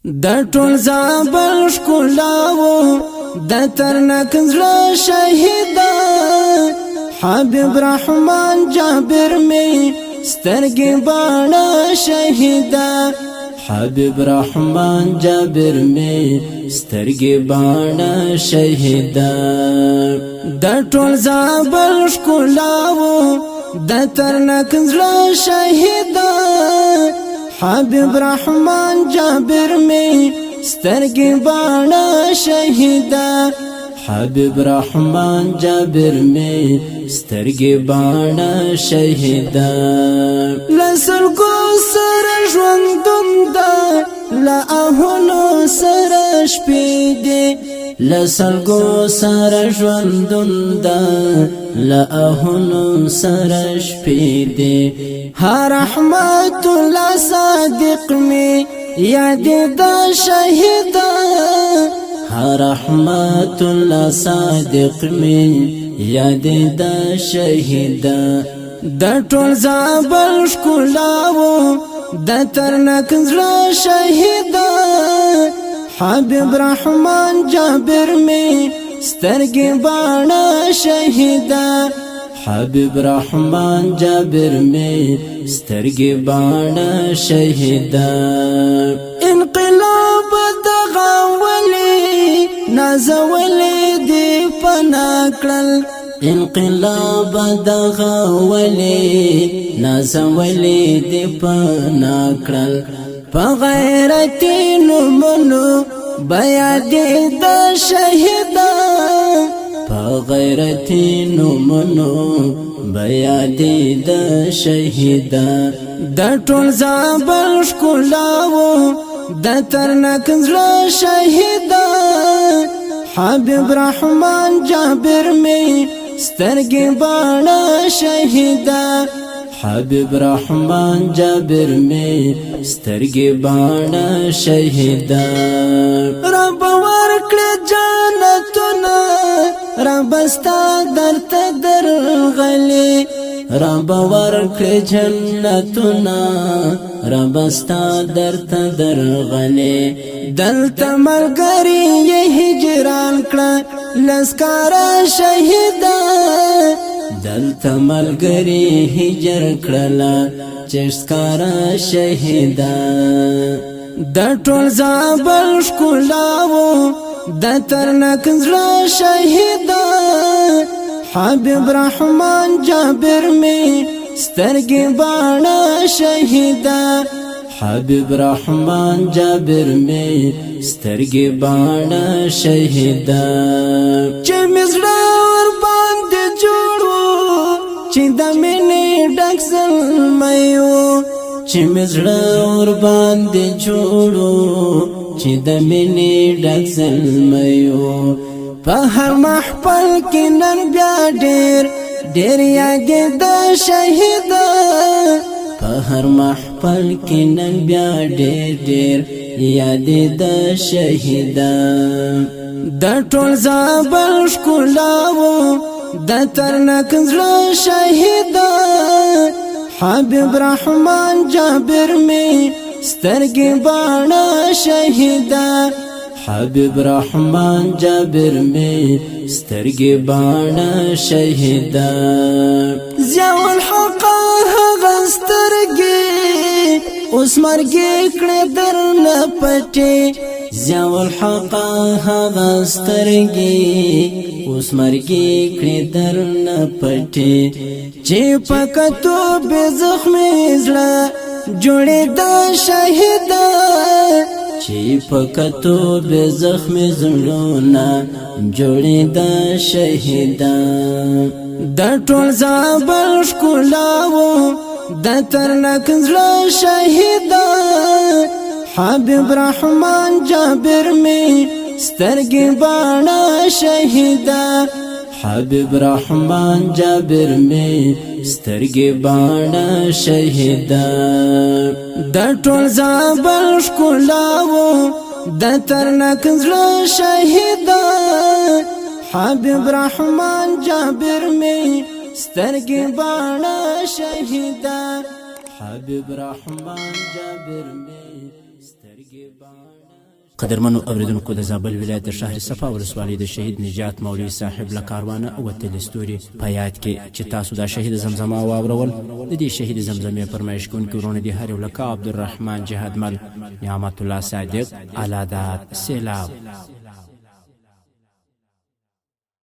د ټول زابل ښکلاو د ترنک زړه شهیدا حبیب رحمان جابر می سترګې باڼه شهیدا حبیب رحمان جابر می سترګې باڼه شهیدا د ټول زابل ښکلاو د ترنک زړه شهیدا حبیب رحمان جابر می سترګې باڼه شهیدا حبیب رحمان جابر می سترګې باڼه شهیدا لسلګو سره ژوندون ده لا اهونو سره شپې دي لسلګو سره ژوندون ده لا اهونو سره شپې دي هر رحمت الله صادق می یاد د شهیدا هر رحمت الله صادق می یاد د شهیدا د ټول زابل ښکلاو د ترنک زړه شهیدا حبیب رحمان جابر می سترګې باڼه شهیدا حبیب رحمان جابر می سترګې باڼه شهیدا انقلاب دغه ولی نازولی دی پنا کړل انقلاب دغه ولی نازولی دی پنا کړل په غیرتي نومونو بیا دی د شهیدا په غیرتي نومونو بیا دی د شهیدا د ټول زابل ښکلاو د ترنک زړه شهیدا حبیب رحمان جابر می سترګې باڼه شهیدا حبیب رحمان جابر می سترګې باڼه شهیدا رب ورکړه جنتونه رب ستا درته درغلي رب ورکړه جنتونه رب ستا درته درغلي دلته ملګری یې هجران کړه لسکاره شهیدا دلته ملګری هجر کړله چشکاره شهیدا د ټول زابل ښکلاو د ترنک زړه شهیدا حبیب رحمان جابر می سترګې باڼه شهیدا حبیب رحمان جابر می سترګې باڼه شهیدا چې مزړه ور باندې جوړو چې د مینې ډک زلمیو چې مزړه ور باندې جوړو چې د مینې ډک زلمیو په هر محفل کې نن بیا ډېر ډېر یاد د شهیدا په هر محفل کې نن بیا ډېر ډېر یاد د شهیدا د ټول زابل ښکلاو د ترنک زړه شهیدا حبیب رحمان جابر می سترګې باڼه شهیدا حبیب رحمان جابر می سترګې باڼه شهیدا ضیاء الحق هغه سترګې اوس مرګې کړې درنه پټې ضیاء الحق هغه سترګې اوس مرګې کړې درنه پټې چې پکتو به زخمې زړه جوړې د شهیدا چې پکتو به زخمې زړونه جوړې د شهیدا د ټول زابل ښکلاو د ترنک زړه شهیدا حبیب رحمان جابر می سترګې باڼه شهیدا حبیب رحمان جابر می سترګې باڼه شهیدا د ټول زابل ښکلاو د ترنک زړه شهیدا حبیب رحمان جابر می سترګې باڼه شهیدا حبیب رحمان جابر می سترګې باڼه قدرمنو اوریدونکو د زابل ولایت د شهر صفا ولسوالۍ د شهید نجات مولوي صاحب له کاروانه وتلې ستوري په یاد کې چې تاسو دا شهید زمزمه واورول د دې شهید زمزمې فرمایش کوونکي ورونه دي هر یو لکه عبدالرحمن جهادمل نعمت الله صادق علادات سیلاب